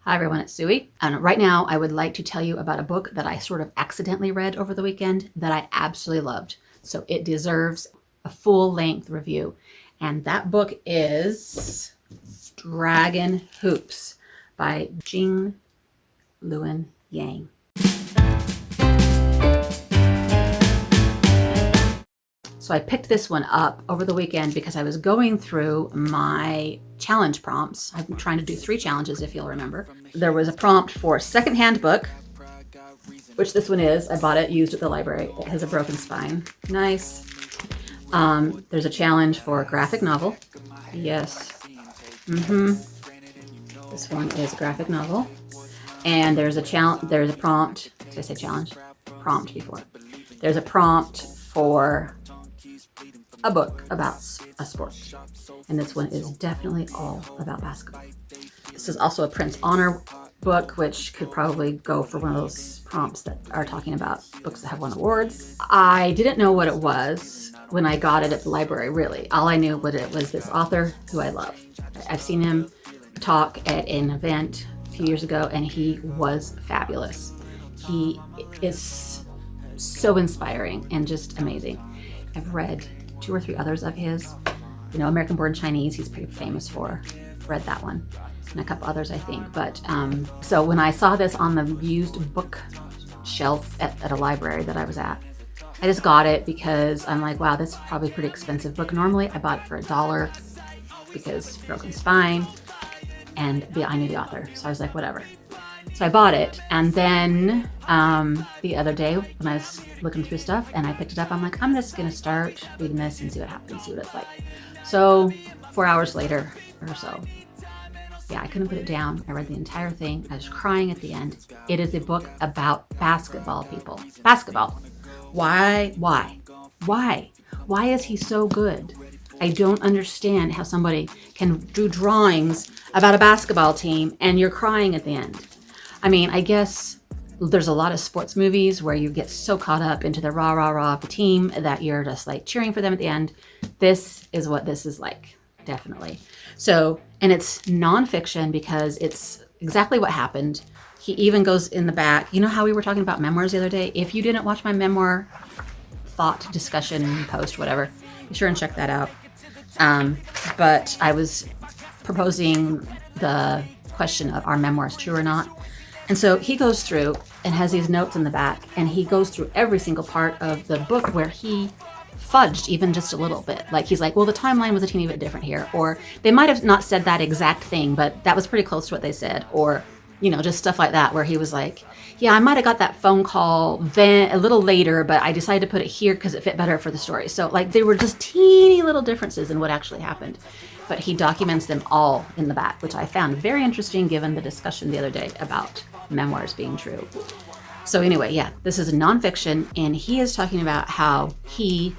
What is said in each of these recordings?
Hi everyone, it's Suey. And right now I would like to tell you about a book that I sort of accidentally read over the weekend that I absolutely loved. So it deserves a full-length review. And that book is Dragon Hoops by Gene Luen Yang. So I picked this one up over the weekend because I was going through my challenge prompts. I'm trying to do 3 challenges, if you'll remember. There was a prompt for secondhand book, which this one is. I bought it used at the library. It has a broken spine. Nice. There's a challenge for graphic novel. Yes. This one is a graphic novel. And there's a prompt. Did I say challenge? Prompt before. There's a prompt for a book about a sport. And this one is definitely all about basketball. This is also a Prince Honor book, which could probably go for one of those prompts that are talking about books that have won awards. I didn't know what it was when I got it at the library, really. All I knew was it was this author who I love. I've seen him talk at an event a few years ago, and he was fabulous. He is so inspiring and just amazing. I've read 2 or 3 others of his. American Born Chinese, he's pretty famous for. Read that one. And a couple others, I think. But so when I saw this on the used book shelf at a library that I was at, I just got it because I'm like, wow, this is probably a pretty expensive book. Normally I bought it for $1 because broken spine, and I knew the author. So I was like, whatever. So I bought it, and then the other day when I was looking through stuff and I picked it up, I'm like, I'm just gonna start reading this and see what happens, see what it's like. So 4 hours later or so, yeah, I couldn't put it down. I read the entire thing. I was crying at the end. It is a book about basketball, people. Basketball. Why is he so good? I don't understand how somebody can do drawings about a basketball team and you're crying at the end. I mean, I guess there's a lot of sports movies where you get so caught up into the rah of the team that you're just like cheering for them at the end. This is what this is like, definitely. So, and it's nonfiction because it's exactly what happened. He even goes in the back. You know how we were talking about memoirs the other day? If you didn't watch my memoir thought discussion post, whatever, be sure and check that out. But I was proposing the question of, are memoirs true or not? And so he goes through and has these notes in the back, and he goes through every single part of the book where he fudged even just a little bit. Like he's like, well, the timeline was a teeny bit different here, or they might have not said that exact thing, but that was pretty close to what they said, or just stuff like that, where he was like, yeah, I might have got that phone call then a little later, but I decided to put it here because it fit better for the story. So like they were just teeny little differences in what actually happened. But he documents them all in the back, which I found very interesting given the discussion the other day about memoirs being true. So anyway, yeah, this is a nonfiction, and he is talking about how he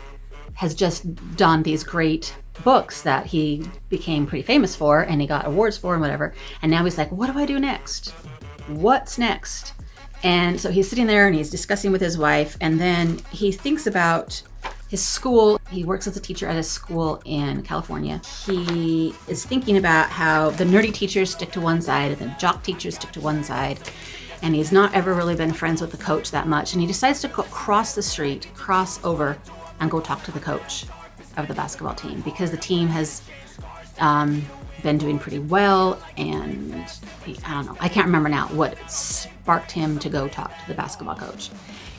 has just done these great books that he became pretty famous for and he got awards for and whatever. And now he's like, what do I do next? What's next? And so he's sitting there and he's discussing with his wife, and then he thinks about his school. He works as a teacher at a school in California. He is thinking about how the nerdy teachers stick to one side and the jock teachers stick to one side. And he's not ever really been friends with the coach that much. And he decides to cross the street, cross over, and go talk to the coach of the basketball team, because the team has been doing pretty well. And I don't know, I can't remember now what sparked him to go talk to the basketball coach.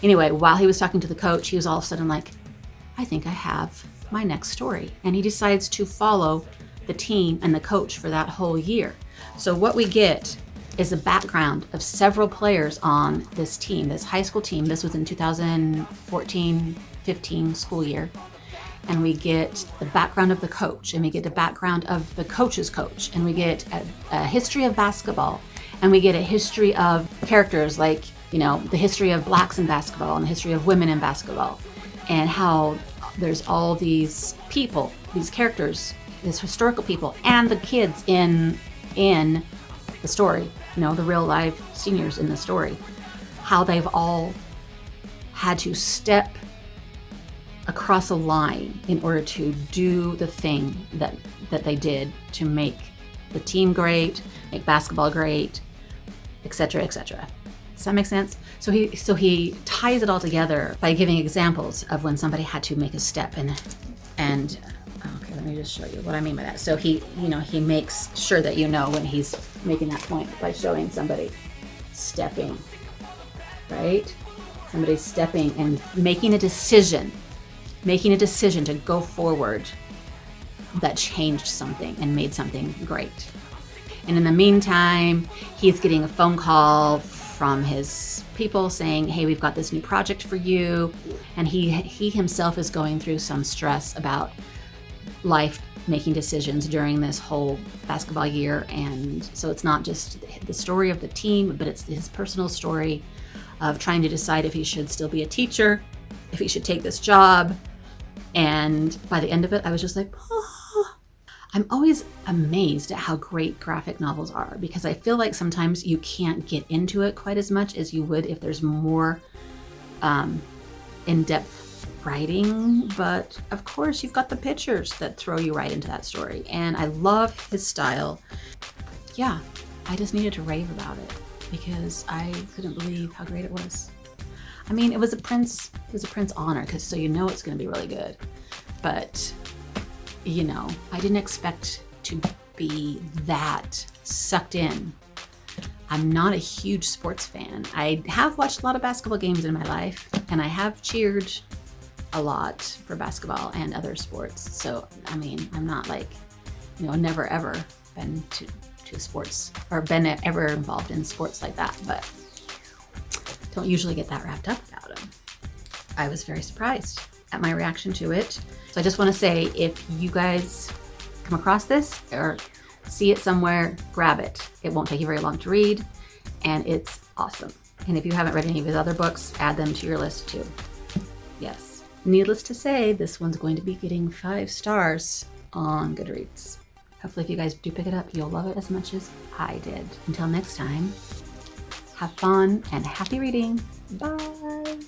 Anyway, while he was talking to the coach, he was all of a sudden like, I think I have my next story. And he decides to follow the team and the coach for that whole year. So what we get is a background of several players on this team, this high school team. This was in 2014-15 school year. And we get the background of the coach, and we get the background of the coach's coach, and we get a history of basketball, and we get a history of characters like, the history of blacks in basketball and the history of women in basketball. And how there's all these people, these characters, these historical people, and the kids in the story, the real live seniors in the story, how they've all had to step across a line in order to do the thing that they did to make the team great, make basketball great, etc., etc. Does that make sense? So he ties it all together by giving examples of when somebody had to make a step and okay, let me just show you what I mean by that. So he makes sure that you know when he's making that point by showing somebody stepping, right? Somebody stepping and making a decision to go forward that changed something and made something great. And in the meantime, he's getting a phone call from his people saying, hey, we've got this new project for you. And he himself is going through some stress about life, making decisions during this whole basketball year. And so it's not just the story of the team, but it's his personal story of trying to decide if he should still be a teacher, if he should take this job. And by the end of it, I was just like, oh. I'm always amazed at how great graphic novels are, because I feel like sometimes you can't get into it quite as much as you would if there's more in-depth writing. But of course, you've got the pictures that throw you right into that story. And I love his style. Yeah, I just needed to rave about it because I couldn't believe how great it was. I mean, it was a Prince honor, because so you know it's going to be really good. But I didn't expect to be that sucked in. I'm not a huge sports fan. I have watched a lot of basketball games in my life, and I have cheered a lot for basketball and other sports. So, I mean, I'm not like, never ever been to sports or been ever involved in sports like that, but don't usually get that wrapped up about them. I was very surprised at my reaction to it. So I just want to say, if you guys come across this or see it somewhere, grab it. It won't take you very long to read, and it's awesome. And if you haven't read any of his other books, add them to your list too. Yes. Needless to say, this one's going to be getting 5 stars on Goodreads. Hopefully if you guys do pick it up, you'll love it as much as I did. Until next time, have fun and happy reading. Bye.